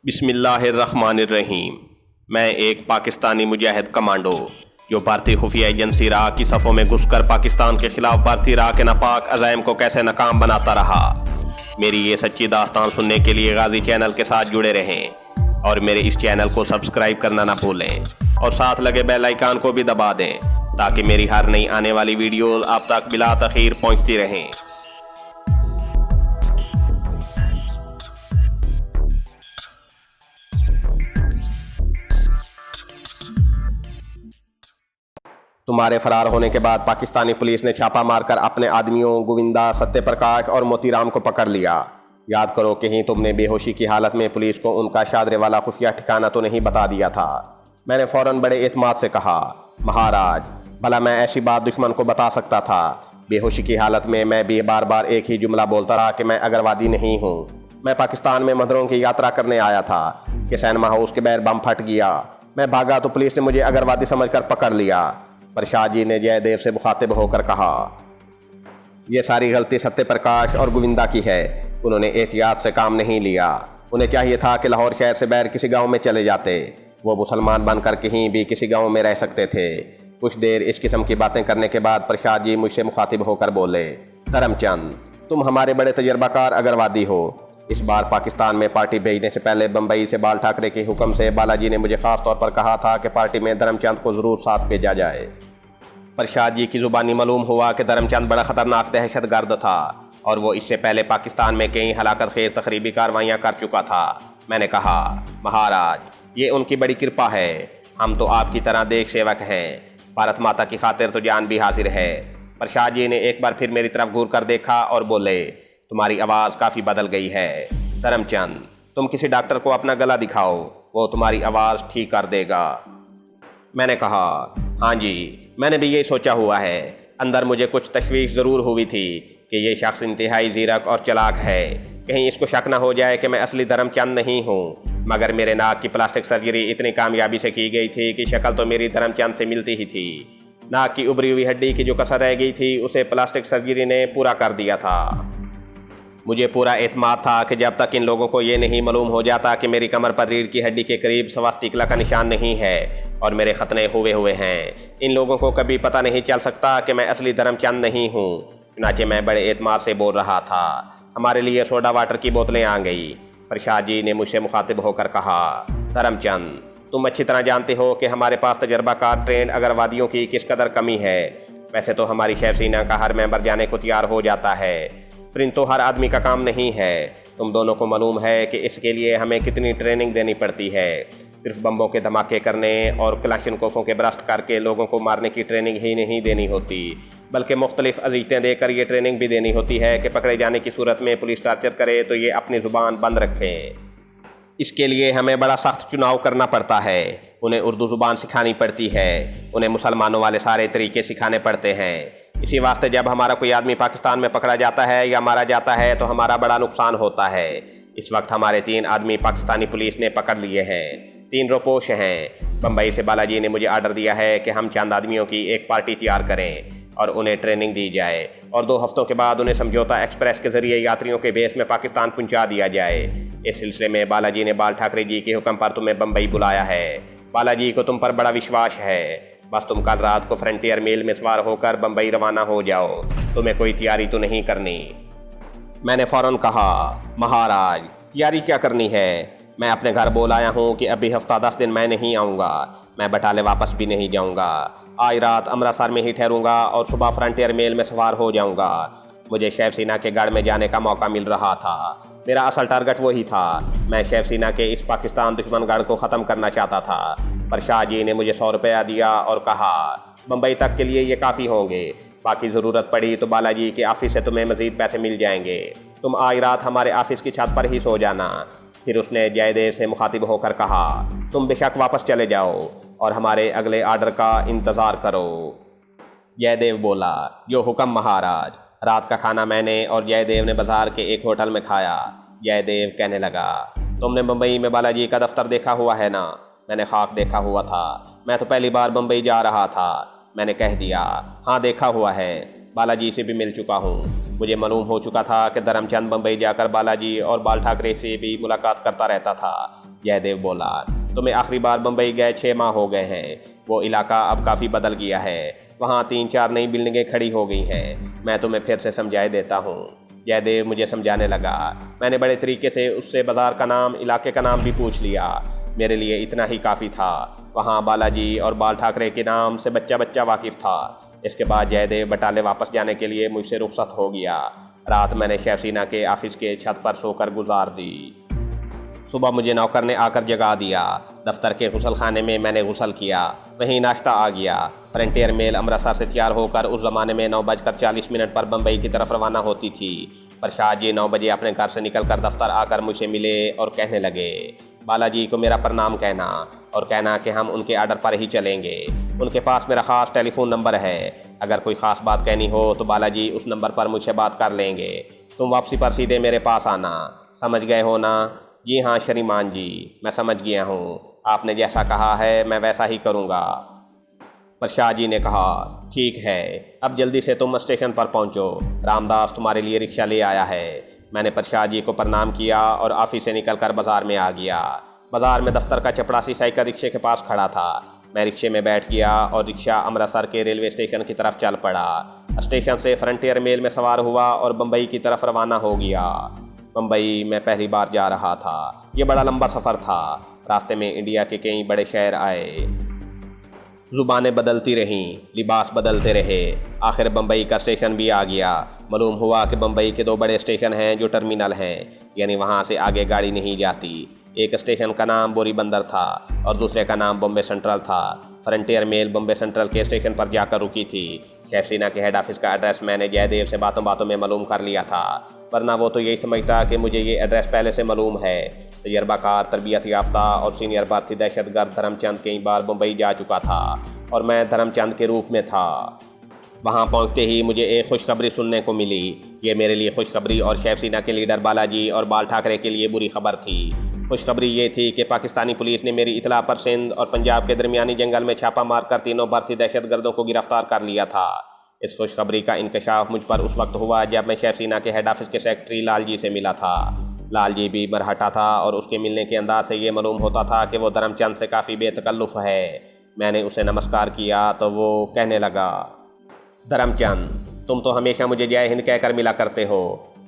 बिस्मिल्लाहिर्रहमानिर्रहीम। मैं एक पाकिस्तानी मुजाहिद कमांडो जो भारतीय खुफिया एजेंसी रा की सफ़ों में घुसकर पाकिस्तान के खिलाफ भारतीय रा के नापाक अज़ाइम को कैसे नाकाम बनाता रहा। मेरी ये सच्ची दास्तान सुनने के लिए गाजी चैनल के साथ जुड़े रहें और मेरे इस चैनल को सब्सक्राइब करना ना भूलें और साथ लगे बेल आइकन को भी दबा दें ताकि मेरी हर नई आने वाली वीडियो आप तक बिला तखीर पहुँचती रहें। तुम्हारे फरार होने के बाद पाकिस्तानी पुलिस ने छापा मारकर अपने आदमियों गोविंदा, सत्यप्रकाश और मोतीराम को पकड़ लिया। याद करो कहीं तुमने बेहोशी की हालत में पुलिस को उनका शादरे वाला खुफिया ठिकाना तो नहीं बता दिया था। मैंने फ़ौरन बड़े एतमाद से कहा, महाराज भला मैं ऐसी बात दुश्मन को बता सकता था। बेहोशी की हालत में मैं भी बार बार एक ही जुमला बोलता रहा कि मैं अगरवादी नहीं हूँ। मैं पाकिस्तान में मंदिरों की यात्रा करने आया था कि सिनेमा हाउस के बाहर बम फट गया। मैं भागा तो पुलिस ने मुझे अगरवादी समझकर पकड़ लिया। पर शाह जी ने जयदेव से मुखातिब होकर कहा, यह सारी गलती सत्यप्रकाश और गोविंदा की है। उन्होंने एहतियात से काम नहीं लिया। उन्हें चाहिए था कि लाहौर शहर से बाहर किसी गांव में चले जाते। वो मुसलमान बनकर कहीं भी किसी गांव में रह सकते थे। कुछ देर इस किस्म की बातें करने के बाद प्रसाद जी मुझसे मुखातिब होकर बोले, धर्मचंद तुम हमारे बड़े तजर्बाकार अगरवादी हो। इस बार पाकिस्तान में पार्टी भेजने से पहले बम्बई से बाल ठाकरे के हुक्म से बालाजी ने मुझे ख़ास तौर पर कहा था कि पार्टी में धर्मचंद को ज़रूर साथ भेजा जाए। प्रसाद जी की ज़ुबानी मालूम हुआ कि धर्मचंद बड़ा ख़तरनाक दहशतगर्द था और वो इससे पहले पाकिस्तान में कई हलाकत खेज तकरीबी कार्रवाइयाँ कर चुका था। मैंने कहा, महाराज ये उनकी बड़ी कृपा है। हम तो आपकी तरह देश सेवक हैं। भारत माता की खातिर तो जान भी हाजिर है। प्रसाद जी ने एक बार फिर मेरी तरफ घूर कर देखा और बोले, तुम्हारी आवाज़ काफ़ी बदल गई है। धर्मचंद तुम किसी डॉक्टर को अपना गला दिखाओ, वो तुम्हारी आवाज़ ठीक कर देगा। मैंने कहा, हाँ जी मैंने भी यही सोचा हुआ है। अंदर मुझे कुछ तशवीश ज़रूर हुई थी कि ये शख्स इंतहाई ज़ीरक और चालाक है। कहीं इसको शक न हो जाए कि मैं असली धर्मचंद नहीं हूँ। मगर मेरे नाक की प्लास्टिक सर्जरी इतनी कामयाबी से की गई थी कि शक्ल तो मेरी धर्मचंद से मिलती ही थी। नाक की उभरी हुई हड्डी की जो कसर रह गई थी उसे प्लास्टिक सर्जरी ने पूरा कर दिया था। मुझे पूरा एतमाद था कि जब तक इन लोगों को ये नहीं मालूम हो जाता कि मेरी कमर पर रीढ़ की हड्डी के करीब स्वास्तिकला का निशान नहीं है और मेरे खतने हुए हैं, इन लोगों को कभी पता नहीं चल सकता कि मैं असली धर्मचंद नहीं हूँ। चुनाचे मैं बड़े एतमाद से बोल रहा था। हमारे लिए सोडा वाटर की बोतलें आ गई। प्रसाद जी ने मुझसे मुखातिब होकर कहा, धर्मचंद तुम अच्छी तरह जानते हो कि हमारे पास तजर्बाकार ट्रेंड अगरवादियों की किस कदर कमी है। वैसे तो हमारी शेफ सीना का हर मेंबर जाने को तैयार हो जाता है, तो हर आदमी का काम नहीं है। तुम दोनों को मालूम है कि इसके लिए हमें कितनी ट्रेनिंग देनी पड़ती है। सिर्फ बम्बों के धमाके करने और क्लाशनकोफों के ब्रस्ट करके लोगों को मारने की ट्रेनिंग ही नहीं देनी होती, बल्कि मुख्तलिफ अजीज़ें देकर ये ट्रेनिंग भी देनी होती है कि पकड़े जाने की सूरत में पुलिस टार्चर करे तो ये अपनी ज़ुबान बंद रखें। इसके लिए हमें बड़ा सख्त चुनाव करना पड़ता है। उन्हें उर्दू ज़ुबान सिखानी पड़ती है। उन्हें मुसलमानों वाले सारे तरीके सिखाने पड़ते हैं। इसी वास्ते जब हमारा कोई आदमी पाकिस्तान में पकड़ा जाता है या मारा जाता है तो हमारा बड़ा नुकसान होता है। इस वक्त हमारे 3 आदमी पाकिस्तानी पुलिस ने पकड़ लिए हैं। 3 रोपोश हैं। बम्बई से बालाजी ने मुझे आर्डर दिया है कि हम चंद आदमियों की एक पार्टी तैयार करें और उन्हें ट्रेनिंग दी जाए और 2 हफ्तों के बाद उन्हें समझौता एक्सप्रेस के ज़रिए यात्रियों के बेस में पाकिस्तान पहुँचा दिया जाए। इस सिलसिले में बालाजी ने बाल ठाकरे जी के हुक्म पर तुम्हें बम्बई बुलाया है। बालाजी को तुम पर बड़ा विश्वास है। बस तुम कल रात को फ्रंटियर मेल में सवार होकर बम्बई रवाना हो जाओ। तुम्हें कोई तैयारी तो नहीं करनी। मैंने फ़ौरन कहा, महाराज तैयारी क्या करनी है। मैं अपने घर बोल आया हूँ कि अभी हफ्ता 10 दिन मैं नहीं आऊँगा। मैं बटाले वापस भी नहीं जाऊँगा। आज रात अमृतसर में ही ठहरूँगा और सुबह फ्रंटियर मेल में सवार हो जाऊँगा। मुझे शेफ सीना के गढ़ में जाने का मौका मिल रहा था। मेरा असल टारगेट वही था। मैं शेफ सीना के इस पाकिस्तान दुश्मन गढ़ को ख़त्म करना चाहता था। पर शाह जी ने मुझे 100 रुपया दिया और कहा, बम्बई तक के लिए ये काफ़ी होंगे। बाकी ज़रूरत पड़ी तो बालाजी के ऑफिस से तुम्हें मज़ीद पैसे मिल जाएंगे। तुम आज रात हमारे ऑफिस की छत पर ही सो जाना। फिर उसने जयदेव से मुखातिब होकर कहा, तुम बेशक वापस चले जाओ और हमारे अगले आर्डर का इंतज़ार करो। जयदेव बोला, जो हुक्म महाराज। रात का खाना मैंने और जयदेव ने बाज़ार के एक होटल में खाया। जयदेव कहने लगा, तुमने मुंबई में बालाजी का दफ्तर देखा हुआ है ना। मैंने खाक देखा हुआ था। मैं तो पहली बार मुंबई जा रहा था। मैंने कह दिया, हाँ देखा हुआ है। बालाजी से भी मिल चुका हूँ। मुझे मालूम हो चुका था कि धर्मचंद बम्बई जाकर बालाजी और बाल ठाकरे से भी मुलाकात करता रहता था। जयदेव बोला, तुम्हें आखिरी बार बम्बई गए 6 माह हो गए हैं। वो इलाका अब काफ़ी बदल गया है। वहाँ 3-4 नई बिल्डिंगें खड़ी हो गई हैं। मैं तुम्हें फिर से समझाए देता हूँ। जयदेव मुझे समझाने लगा। मैंने बड़े तरीके से उससे बाज़ार का नाम, इलाके का नाम भी पूछ लिया। मेरे लिए इतना ही काफ़ी था। वहाँ बालाजी और बाल ठाकरे के नाम से बच्चा वाकिफ़ था। इसके बाद जयदेव बटाले वापस जाने के लिए मुझसे रुखसत हो गया। रात मैंने शेफसीना के ऑफिस के छत पर सोकर गुजार दी। सुबह मुझे नौकर ने आकर जगा दिया। दफ्तर के गुसल खाने में मैंने गुसल किया। वहीं नाश्ता आ गया। फ्रंटियर मेल अमृतसर से तैयार होकर उस ज़माने में 9:40 पर बम्बई की तरफ रवाना होती थी। प्रसाद जी 9 बजे अपने घर से निकलकर दफ्तर आकर मुझसे मिले और कहने लगे, बालाजी को मेरा प्रणाम कहना और कहना कि हम उनके आर्डर पर ही चलेंगे। उनके पास मेरा ख़ास टेलीफोन नंबर है। अगर कोई ख़ास बात कहनी हो तो बालाजी उस नंबर पर मुझसे बात कर लेंगे। तुम वापसी पर सीधे मेरे पास आना। समझ गए हो ना? जी हाँ श्रीमान जी, मैं समझ गया हूँ। आपने जैसा कहा है मैं वैसा ही करूँगा। प्रसाद जी ने कहा, ठीक है, अब जल्दी से तुम स्टेशन पर पहुँचो। रामदास तुम्हारे लिए रिक्शा ले आया है। मैंने प्रसाद जी को प्रणाम किया और ऑफिस से निकलकर बाज़ार में आ गया। बाज़ार में दफ्तर का चपड़ासी साइकिल रिक्शे के पास खड़ा था। मैं रिक्शे में बैठ गया और रिक्शा अमृतसर के रेलवे स्टेशन की तरफ चल पड़ा। स्टेशन से फ्रंटियर मेल में सवार हुआ और बम्बई की तरफ रवाना हो गया। बम्बई में पहली बार जा रहा था। ये बड़ा लंबा सफ़र था। रास्ते में इंडिया के कई बड़े शहर आए। ज़ुबानें बदलती रहीं, लिबास बदलते रहे। आखिर बम्बई का स्टेशन भी आ गया। मालूम हुआ कि बम्बई के 2 बड़े स्टेशन हैं जो टर्मिनल हैं, यानी वहाँ से आगे गाड़ी नहीं जाती। एक स्टेशन का नाम बोरी बंदर था और दूसरे का नाम बॉम्बे सेंट्रल था। फ्रंटियर मेल बॉम्बे सेंट्रल के स्टेशन पर जाकर रुकी थी। शेफसीना के हेड ऑफिस का एड्रेस मैंने जयदेव से बातों बातों में मालूम कर लिया था, वरना वो तो यही समझता कि मुझे ये एड्रेस पहले से मालूम है। तजर्बाकार, तरबियत याफ्ता और सीनियर भारतीय दहशतगर्द धर्मचंद कई बार मुंबई जा चुका था और मैं धर्मचंद के रूप में था। वहाँ पहुँचते ही मुझे एक खुशखबरी सुनने को मिली। ये मेरे लिए खुशखबरी और शेफसीना के लीडर बालाजी और बाल ठाकरे के लिए बुरी खबर थी। खुशखबरी ये थी कि पाकिस्तानी पुलिस ने मेरी इतला पर सिंध और पंजाब के दरमियानी जंगल में छापा मारकर 3 भारतीय दहशतगर्दों को गिरफ्तार कर लिया था। इस खुशखबरी का इंकशाफ मुझ पर उस वक्त हुआ जब मैं शेफसीना के हेड ऑफिस के सेक्रेटरी लालजी से मिला था। लालजी भी मरहटा था और उसके मिलने के अंदाज से ये मालूम होता था कि वो धर्मचंद से काफ़ी बेतकल्लुफ़ है। मैंने उसे नमस्कार किया तो वो कहने लगा, धर्मचंद, तुम तो हमेशा मुझे जय हिंद कहकर मिला करते हो।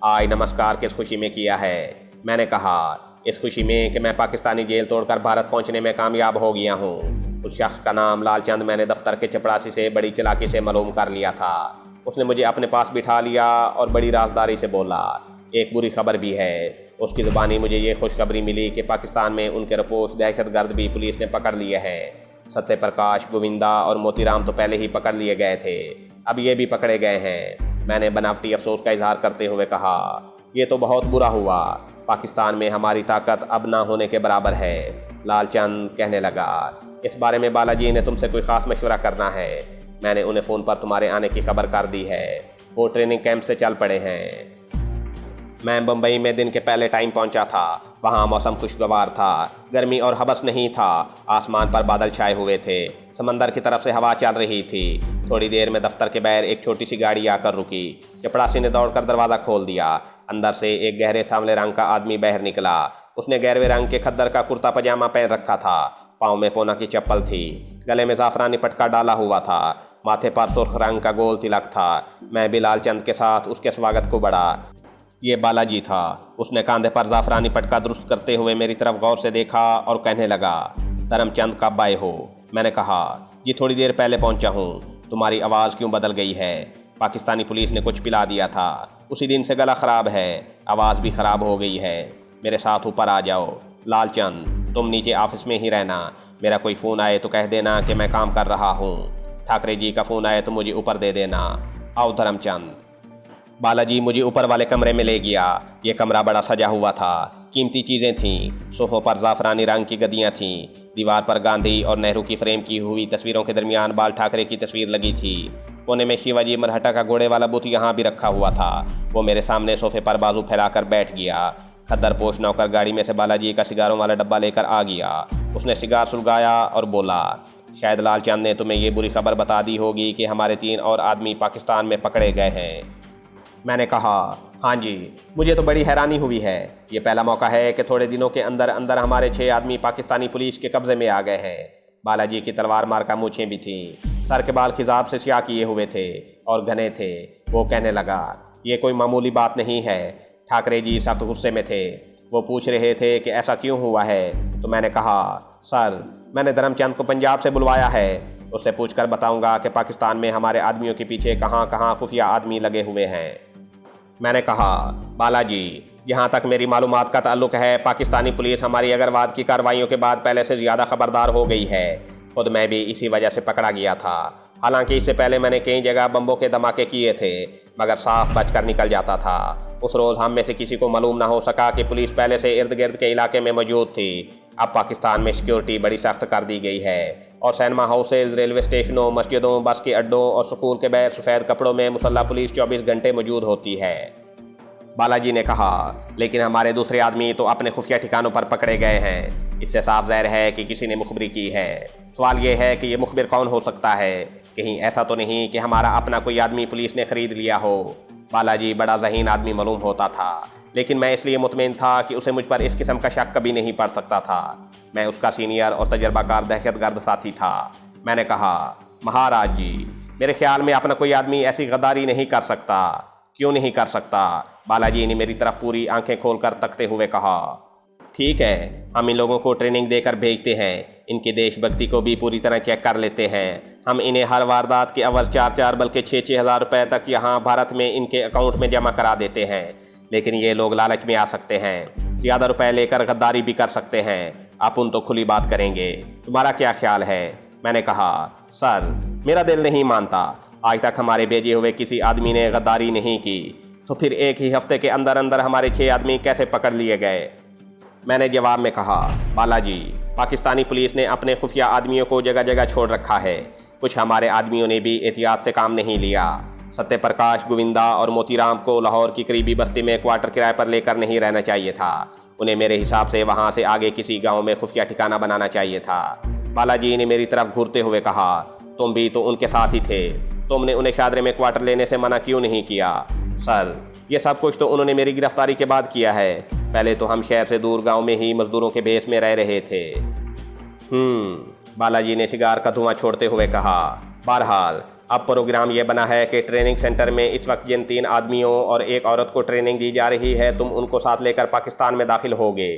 आज नमस्कार किस खुशी में किया है? मैंने कहा, इस खुशी में कि मैं पाकिस्तानी जेल तोड़कर भारत पहुंचने में कामयाब हो गया हूं। उस शख्स का नाम लालचंद मैंने दफ्तर के चपड़ासी से बड़ी चालाकी से मालूम कर लिया था। उसने मुझे अपने पास बिठा लिया और बड़ी राजदारी से बोला, एक बुरी खबर भी है। उसकी ज़ुबानी मुझे ये खुशखबरी मिली कि पाकिस्तान में उनके रपोश दहशतगर्द भी पुलिस ने पकड़ लिए हैं। सत्य प्रकाश, गोविंदा और मोतीराम तो पहले ही पकड़ लिए गए थे, अब ये भी पकड़े गए हैं। मैंने बनावटी अफसोस का इजहार करते हुए कहा, ये तो बहुत बुरा हुआ। पाकिस्तान में हमारी ताकत अब ना होने के बराबर है। लालचंद कहने लगा, इस बारे में बालाजी ने तुमसे कोई ख़ास मशवरा करना है। मैंने उन्हें फ़ोन पर तुम्हारे आने की खबर कर दी है। वो ट्रेनिंग कैंप से चल पड़े हैं। मैं बम्बई में दिन के पहले टाइम पहुंचा था। वहाँ मौसम खुशगवार था, गर्मी और हबस नहीं था। आसमान पर बादल छाए हुए थे, समंदर की तरफ से हवा चल रही थी। थोड़ी देर में दफ्तर के बाहर एक छोटी सी गाड़ी आकर रुकी। चपड़ासी ने दौड़कर दरवाज़ा खोल दिया। अंदर से एक गहरे सांवले रंग का आदमी बाहर निकला। उसने गहरे रंग के खद्दर का कुर्ता पजामा पहन रखा था। पाँव में पोना की चप्पल थी। गले में ज़ाफ़रानी पटका डाला हुआ था। माथे पर सुर्ख रंग का गोल तिलक था। मैं भी लालचंद के साथ उसके स्वागत को बढ़ा। ये बालाजी था। उसने कंधे पर ज़ाफ़रानी पटका दुरुस्त करते हुए मेरी तरफ गौर से देखा और कहने लगा, धर्मचंद कब आए हो? मैंने कहा, जी थोड़ी देर पहले पहुंचा हूँ। तुम्हारी आवाज़ क्यों बदल गई है? पाकिस्तानी पुलिस ने कुछ पिला दिया था, उसी दिन से गला ख़राब है, आवाज़ भी ख़राब हो गई है। मेरे साथ ऊपर आ जाओ। लालचंद, तुम नीचे ऑफिस में ही रहना। मेरा कोई फ़ोन आए तो कह देना कि मैं काम कर रहा हूँ। ठाकरे जी का फ़ोन आए तो मुझे ऊपर दे देना। आओ धर्मचंद। बालाजी मुझे ऊपर वाले कमरे में ले गया। ये कमरा बड़ा सजा हुआ था। कीमती चीज़ें थीं। सोफ़ों पर ज़ाफ़रानी रंग की गद्दियाँ थीं। दीवार पर गांधी और नेहरू की फ्रेम की हुई तस्वीरों के दरमियान बाल ठाकरे की तस्वीर लगी थी। कोने में शिवाजी मरहटा का घोड़े वाला बुत यहाँ भी रखा हुआ था। वो मेरे सामने सोफ़े पर बाजू फैलाकर बैठ गया। खद्दर पोश नौकर गाड़ी में से बालाजी का सिगारों वाला डब्बा लेकर आ गया। उसने सिगार सुलगाया और बोला, शायद लालचंद ने तुम्हें ये बुरी खबर बता दी होगी कि हमारे 3 और आदमी पाकिस्तान में पकड़े गए हैं। मैंने कहा, हाँ जी, मुझे तो बड़ी हैरानी हुई है। ये पहला मौका है कि थोड़े दिनों के अंदर अंदर हमारे 6 आदमी पाकिस्तानी पुलिस के कब्जे में आ गए हैं। बालाजी की तलवार मार का मूछें भी थीं, सर के बाल खिजाब से स्याह किए हुए थे और घने थे। वो कहने लगा, ये कोई मामूली बात नहीं है। ठाकरे जी सख्त गुस्से में थे। वो पूछ रहे थे कि ऐसा क्यों हुआ है। तो मैंने कहा, सर, मैंने धर्मचंद को पंजाब से बुलवाया है। उससे पूछकर बताऊंगा कि पाकिस्तान में हमारे आदमियों के पीछे कहाँ कहाँ खुफिया आदमी लगे हुए हैं। मैंने कहा, बालाजी, जहाँ तक मेरी मालूमात का ताल्लुक है, पाकिस्तानी पुलिस हमारी अग्रवाद की कार्रवाइयों के बाद पहले से ज़्यादा खबरदार हो गई है। खुद मैं भी इसी वजह से पकड़ा गया था। हालांकि इससे पहले मैंने कई जगह बम्बों के धमाके किए थे, मगर साफ बचकर निकल जाता था। उस रोज़ हम में से किसी को मालूम ना हो सका कि पुलिस पहले से इर्द गिर्द के इलाके में मौजूद थी। अब पाकिस्तान में सिक्योरिटी बड़ी सख्त कर दी गई है और सिनेमा हाउसेज, रेलवे स्टेशनों, मस्जिदों, बस के अड्डों और स्कूल के बाहर सफ़ेद कपड़ों में मुसल्लह पुलिस 24 घंटे मौजूद होती है। बालाजी ने कहा, लेकिन हमारे दूसरे आदमी तो अपने खुफिया ठिकानों पर पकड़े गए हैं। इससे साफ ज़ाहिर है कि किसी ने मुखबिरी की है। सवाल ये है कि ये मुखबिर कौन हो सकता है। कहीं ऐसा तो नहीं कि हमारा अपना कोई आदमी पुलिस ने ख़रीद लिया हो। बालाजी बड़ा ज़हीन आदमी मालूम होता था, लेकिन मैं इसलिए मुतमईन था कि उसे मुझ पर इस किस्म का शक कभी नहीं पड़ सकता था। मैं उसका सीनियर और तजर्बाकार दहशतगर्द साथी था। मैंने कहा, महाराज जी, मेरे ख्याल में अपना कोई आदमी ऐसी गद्दारी नहीं कर सकता। क्यों नहीं कर सकता? बालाजी ने मेरी तरफ पूरी आंखें खोलकर तकते हुए कहा। ठीक है, हम इन लोगों को ट्रेनिंग देकर भेजते हैं। इनकी देशभक्ति को भी पूरी तरह चेक कर लेते हैं। हम इन्हें हर वारदात के अवर 4-4 बल्कि 6-6 हज़ार रुपये तक यहाँ भारत में इनके अकाउंट में जमा करा देते हैं। लेकिन ये लोग लालच में आ सकते हैं, ज़्यादा रुपए लेकर गद्दारी भी कर सकते हैं। अपन तो खुली बात करेंगे, तुम्हारा क्या ख्याल है? मैंने कहा, सर, मेरा दिल नहीं मानता। आज तक हमारे भेजे हुए किसी आदमी ने गद्दारी नहीं की, तो फिर एक ही हफ्ते के अंदर अंदर हमारे 6 आदमी कैसे पकड़ लिए गए? मैंने जवाब में कहा, बालाजी, पाकिस्तानी पुलिस ने अपने खुफिया आदमियों को जगह जगह छोड़ रखा है। कुछ हमारे आदमियों ने भी एहतियात से काम नहीं लिया। सत्य प्रकाश, गोविंदा और मोतीराम को लाहौर की करीबी बस्ती में क्वार्टर किराए पर लेकर नहीं रहना चाहिए था। उन्हें मेरे हिसाब से वहाँ से आगे किसी गाँव में खुफिया ठिकाना बनाना चाहिए था। बालाजी ने मेरी तरफ घूरते हुए कहा, तुम भी तो उनके साथ ही थे। तुमने उन्हें शादरे में क्वार्टर लेने से मना क्यों नहीं किया? सर, ये सब कुछ तो उन्होंने मेरी गिरफ्तारी के बाद किया है। पहले तो हम शहर से दूर गांव में ही मजदूरों के भेष में रह रहे थे। बालाजी ने सिगार का धुआं छोड़ते हुए कहा। बहरहाल, अब प्रोग्राम ये बना है कि ट्रेनिंग सेंटर में इस वक्त जिन 3 आदमियों और एक औरत को ट्रेनिंग दी जा रही है, तुम उनको साथ लेकर पाकिस्तान में दाखिल होगे।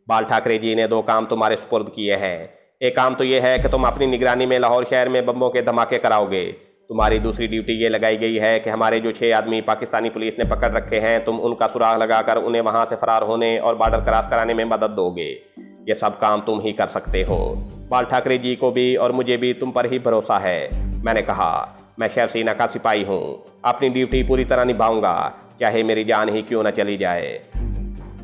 बाल ठाकरे जी ने 2 काम तुम्हारे सुपुर्द किए हैं। एक काम तो ये है कि तुम अपनी निगरानी में लाहौर शहर में बम्बों के धमाके कराओगे। तुम्हारी दूसरी ड्यूटी ये लगाई गई है कि हमारे जो 6 आदमी पाकिस्तानी पुलिस ने पकड़ रखे हैं, तुम उनका सुराग लगाकर उन्हें वहाँ से फरार होने और बॉर्डर क्रॉस कराने में मदद दोगे। ये सब काम तुम ही कर सकते हो। बाल ठाकरे जी को भी और मुझे भी तुम पर ही भरोसा है। मैंने कहा, मैं शिवसेना का सिपाही हूँ, अपनी ड्यूटी पूरी तरह निभाऊंगा, चाहे मेरी जान ही क्यों न चली जाए।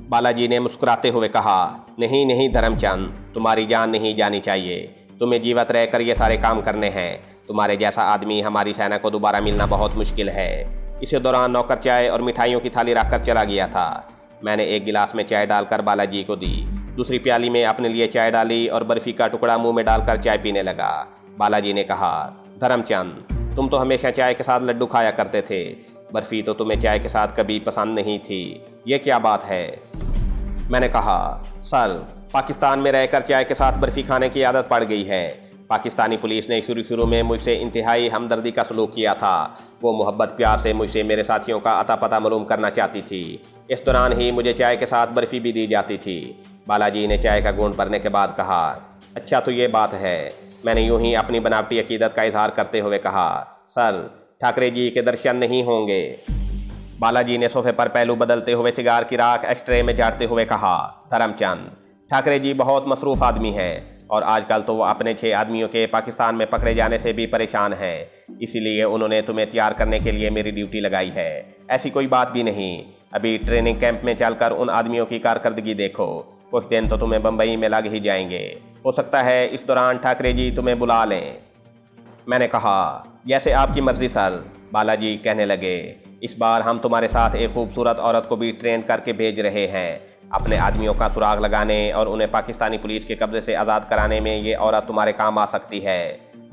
बालाजी ने मुस्कुराते हुए कहा, नहीं नहीं धर्मचंद, तुम्हारी जान नहीं जानी चाहिए। तुम्हें जीवित रहकर ये सारे काम करने हैं। तुम्हारे जैसा आदमी हमारी सेना को दोबारा मिलना बहुत मुश्किल है। इसी दौरान नौकर चाय और मिठाइयों की थाली रखकर चला गया था। मैंने एक गिलास में चाय डालकर बालाजी को दी, दूसरी प्याली में अपने लिए चाय डाली और बर्फ़ी का टुकड़ा मुंह में डालकर चाय पीने लगा। बालाजी ने कहा, धर्मचंद, तुम तो हमेशा चाय के साथ लड्डू खाया करते थे। बर्फ़ी तो तुम्हें चाय के साथ कभी पसंद नहीं थी। ये क्या बात है? मैंने कहा, सर, पाकिस्तान में रहकर चाय के साथ बर्फ़ी खाने की आदत पड़ गई है। पाकिस्तानी पुलिस ने शुरू में मुझसे इंतहाई हमदर्दी का सलूक किया था। वो मोहब्बत प्यार से मुझसे मेरे साथियों का अता पता मालूम करना चाहती थी। इस दौरान ही मुझे चाय के साथ बर्फ़ी भी दी जाती थी। बालाजी ने चाय का घूंट भरने के बाद कहा, अच्छा तो ये बात है। मैंने यूं ही अपनी बनावटी अकीदत का इजहार करते हुए कहा, सर, ठाकरे जी के दर्शन नहीं होंगे। बालाजी ने सोफे पर पहलू बदलते हुए सिगार की राख एस्ट्रे में झाड़ते हुए कहा, धर्मचंद, ठाकरे जी बहुत मसरूफ़ आदमी हैं और आजकल तो वो अपने 6 आदमियों के पाकिस्तान में पकड़े जाने से भी परेशान हैं। इसीलिए उन्होंने तुम्हें तैयार करने के लिए मेरी ड्यूटी लगाई है। ऐसी कोई बात भी नहीं। अभी ट्रेनिंग कैंप में चलकर उन आदमियों की कारकर्दगी देखो। कुछ दिन तो तुम्हें बम्बई में लग ही जाएंगे। हो सकता है इस दौरान ठाकरे जी तुम्हें बुला लें। मैंने कहा, जैसे आपकी मर्ज़ी सर। बालाजी कहने लगे, इस बार हम तुम्हारे साथ एक खूबसूरत औरत को भी ट्रेन करके भेज रहे हैं। अपने आदमियों का सुराग लगाने और उन्हें पाकिस्तानी पुलिस के कब्जे से आज़ाद कराने में ये औरत तुम्हारे काम आ सकती है।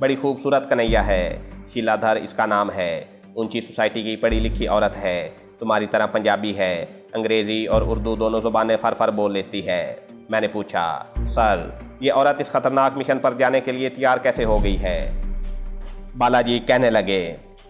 बड़ी खूबसूरत कन्हैया है, शीला धर इसका नाम है। ऊंची सोसाइटी की पढ़ी लिखी औरत है, तुम्हारी तरह पंजाबी है, अंग्रेज़ी और उर्दू दोनों ज़ुबानें फर बोल लेती है। मैंने पूछा, सर ये औरत इस खतरनाक मिशन पर जाने के लिए तैयार कैसे हो गई है? बालाजी कहने लगे,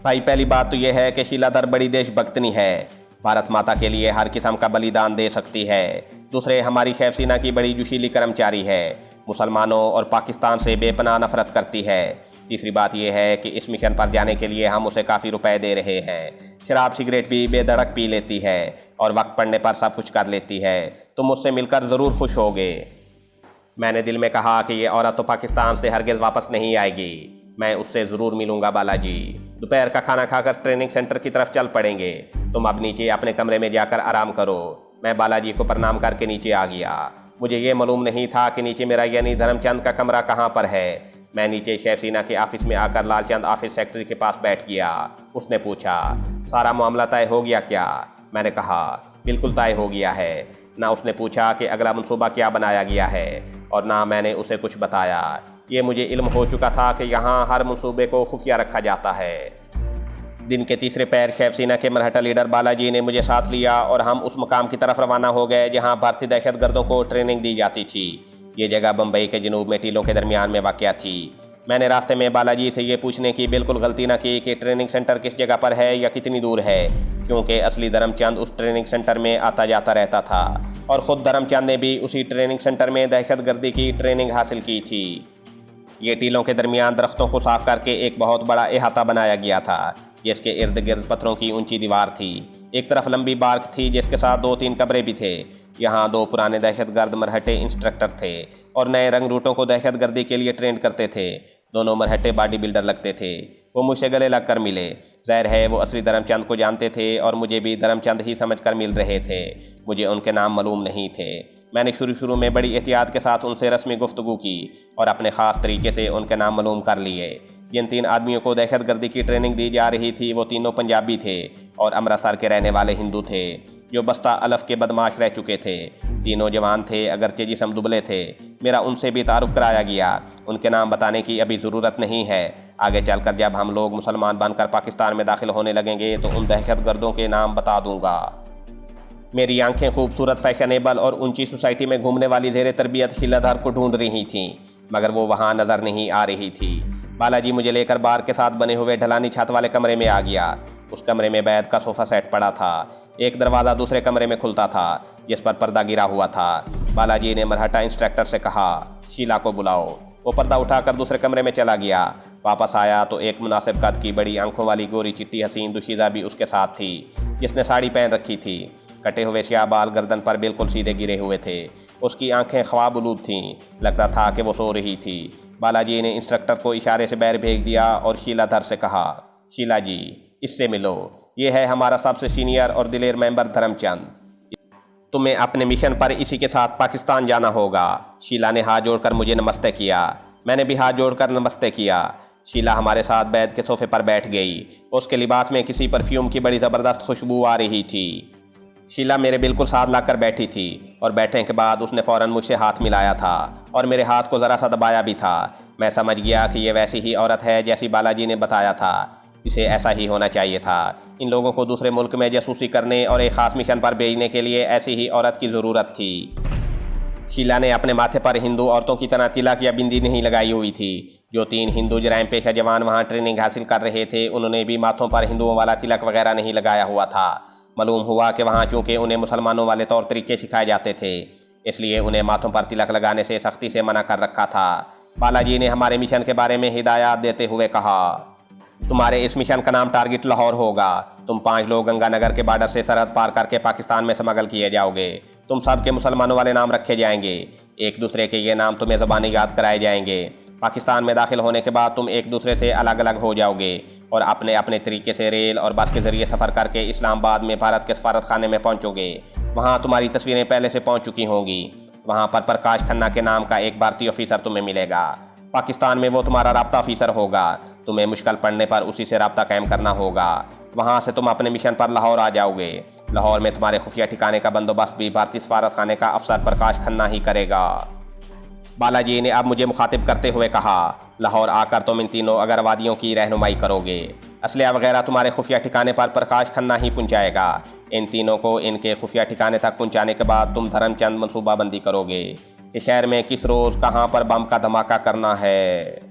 भाई पहली बात तो यह है कि शीला धर बड़ी देशभक्तनी है, भारत माता के लिए हर किस्म का बलिदान दे सकती है। दूसरे, हमारी शेफ सेना की बड़ी जोशीली कर्मचारी है, मुसलमानों और पाकिस्तान से बेपनाह नफरत करती है। तीसरी बात यह है कि इस मिशन पर जाने के लिए हम उसे काफ़ी रुपए दे रहे हैं। शराब सिगरेट भी बेधड़क पी लेती है और वक्त पड़ने पर सब कुछ कर लेती है। तुम मुझसे मिलकर ज़रूर खुश होगे। मैंने दिल में कहा कि ये औरत तो पाकिस्तान से हरगिज़ वापस नहीं आएगी। मैं उससे ज़रूर मिलूंगा बालाजी। दोपहर का खाना खाकर ट्रेनिंग सेंटर की तरफ चल पड़ेंगे। तुम अब नीचे अपने कमरे में जाकर आराम करो। मैं बालाजी को प्रणाम करके नीचे आ गया। मुझे ये मालूम नहीं था कि नीचे मेरा यानी धर्मचंद का कमरा कहाँ पर है। मैं नीचे शेफ सेना के ऑफिस में आकर लालचंद ऑफिस सेक्रेटरी के पास बैठ गया। उसने पूछा, सारा मामला तय हो गया क्या? मैंने कहा, बिल्कुल तय हो गया है। ना उसने पूछा कि अगला मंसूबा क्या बनाया गया है और ना मैंने उसे कुछ बताया। ये मुझे इल्म हो चुका था कि यहाँ हर मंसूबे को खुफिया रखा जाता है। दिन के तीसरे पैर शेफ सेना के मरहटा लीडर बालाजी ने मुझे साथ लिया और हम उस मकाम की तरफ रवाना हो गए जहाँ भारतीय दहशतगर्दों को ट्रेनिंग दी जाती थी। ये जगह बम्बई के जनूब में टीलों के दरमियान में वाक़या थी। मैंने रास्ते में बालाजी से ये पूछने की बिल्कुल गलती न की कि ट्रेनिंग सेंटर किस जगह पर है या कितनी दूर है, क्योंकि असली धर्मचंद उस ट्रेनिंग सेंटर में आता जाता रहता था और ख़ुद धर्मचंद ने भी उसी ट्रेनिंग सेंटर में दहशतगर्दी की ट्रेनिंग हासिल की थी। ये टीलों के दरमियान दरख्तों को साफ करके एक बहुत बड़ा अहाता बनाया गया था, जिसके इर्द गिर्द पत्थरों की ऊंची दीवार थी। एक तरफ लंबी बार्क थी जिसके साथ 2-3 कमरे भी थे। यहाँ 2 पुराने दहशतगर्द मरहटे इंस्ट्रक्टर थे और नए रंग रूटों को दहशतगर्दी के लिए ट्रेंड करते थे। दोनों मरहटे बॉडी बिल्डर लगते थे। वो मुझसे गले लग कर मिले। ज़ाहिर है वो असली धर्मचंद को जानते थे और मुझे भी धर्मचंद ही समझ कर मिल रहे थे। मुझे उनके नाम मालूम नहीं थे। मैंने शुरू में बड़ी एहतियात के साथ उनसे रस्मी गुफ्तगू की और अपने ख़ास तरीके से उनके नाम मालूम कर लिए। जिन 3 आदमियों को दहशतगर्दी की ट्रेनिंग दी जा रही थी वो तीनों पंजाबी थे और अमृतसर के रहने वाले हिंदू थे जो बस्ता अलफ के बदमाश रह चुके थे। तीनों जवान थे, अगरचे जिस्म दुबले थे। मेरा उनसे भी तारुफ कराया गया। उनके नाम बताने की अभी ज़रूरत नहीं है। आगे चलकर जब हम लोग मुसलमान बनकर पाकिस्तान में दाखिल होने लगेंगे तो उन दहशतगर्दों के नाम बता दूंगा। मेरी आंखें खूबसूरत, फैशनेबल और ऊंची सोसाइटी में घूमने वाली ज़ेरे तरबियत शीला धर को ढूंढ रही थीं, मगर वो वहाँ नज़र नहीं आ रही थी। बालाजी मुझे लेकर बार के साथ बने हुए ढलानी छत वाले कमरे में आ गया। उस कमरे में बैद का सोफ़ा सेट पड़ा था। एक दरवाज़ा दूसरे कमरे में खुलता था जिस पर पर्दा गिरा हुआ था। बालाजी ने मरहटा इंस्ट्रक्टर से कहा, शीला को बुलाओ। वो पर्दा उठाकर दूसरे कमरे में चला गया। वापस आया तो एक मुनासिब कद की बड़ी आंखों वाली गोरी चिट्टी हसीन दुशीज़ा भी उसके साथ थी, जिसने साड़ी पहन रखी थी। कटे हुए स्याह बाल गर्दन पर बिल्कुल सीधे गिरे हुए थे। उसकी आंखें ख्वाब-उलूद थीं। लगता था कि वो सो रही थी। बालाजी ने इंस्ट्रक्टर को इशारे से बाहर भेज दिया और शीला धर से कहा, शीला जी इससे मिलो। ये है हमारा सबसे सीनियर और दिलेर मेंबर धर्मचंद। तुम्हें अपने मिशन पर इसी के साथ पाकिस्तान जाना होगा। शीला ने हाथ जोड़कर मुझे नमस्ते किया। मैंने भी हाथ जोड़कर नमस्ते किया। शीला हमारे साथ बैठ के सोफे पर बैठ गई। उसके लिबास में किसी परफ्यूम की बड़ी ज़बरदस्त खुशबू आ रही थी। शीला मेरे बिल्कुल साथ लाकर बैठी थी और बैठने के बाद उसने फ़ौरन मुझसे हाथ मिलाया था और मेरे हाथ को ज़रा सा दबाया भी था। मैं समझ गया कि ये वैसी ही औरत है जैसी बालाजी ने बताया था। इसे ऐसा ही होना चाहिए था। इन लोगों को दूसरे मुल्क में जासूसी करने और एक ख़ास मिशन पर भेजने के लिए ऐसी ही औरत की ज़रूरत थी। शीला ने अपने माथे पर हिंदू औरतों की तरह तिलक या बिंदी नहीं लगाई हुई थी। जो 3 हिंदू जराइम पेशा जवान वहाँ ट्रेनिंग हासिल कर रहे थे उन्होंने भी माथों पर हिंदुओं वाला तिलक वगैरह नहीं लगाया हुआ था। मालूम हुआ कि वहाँ चूँकि उन्हें मुसलमानों वाले तौर तरीके सिखाए जाते थे, इसलिए उन्हें माथों पर तिलक लगाने से सख्ती से मना कर रखा था। बालाजी ने हमारे मिशन के बारे में हिदायत देते हुए कहा, तुम्हारे इस मिशन का नाम टारगेट लाहौर होगा। तुम 5 लोग गंगानगर के बॉर्डर से सरहद पार करके पाकिस्तान में स्मगल किए जाओगे। तुम सब के मुसलमानों वाले नाम रखे जाएंगे। एक दूसरे के ये नाम तुम्हें ज़बानी याद कराए जाएंगे। पाकिस्तान में दाखिल होने के बाद तुम एक दूसरे से अलग अलग हो जाओगे और अपने अपने तरीके से रेल और बस के ज़रिए सफ़र करके इस्लामाबाद में भारत के सफारत खाने में पहुँचोगे। वहाँ तुम्हारी तस्वीरें पहले से पहुँच चुकी होंगी। वहाँ पर प्रकाश खन्ना के नाम का एक भारतीय ऑफिसर तुम्हें मिलेगा। पाकिस्तान में वो तुम्हारा राब्ता ऑफिसर होगा। तुम्हें मुश्किल पड़ने पर उसी से राब्ता कायम करना होगा। वहाँ से तुम अपने मिशन पर लाहौर आ जाओगे। लाहौर में तुम्हारे खुफिया ठिकाने का बंदोबस्त भी भारतीय सफारत खाने का अफसर प्रकाश खन्ना ही करेगा। बालाजी ने अब मुझे मुखातिब करते हुए कहा, लाहौर आकर तुम इन तीनों अगरवादियों की रहनुमाई करोगे। असलिया वगैरह तुम्हारे खुफिया ठिकाने पर प्रकाश खन्ना ही पहुँचाएगा। इन तीनों को इनके खुफिया ठिकाने तक पहुँचाने के बाद तुम धर्मचंद मनसूबाबंदी करोगे कि शहर में किस रोज़ कहाँ पर बम का धमाका करना है।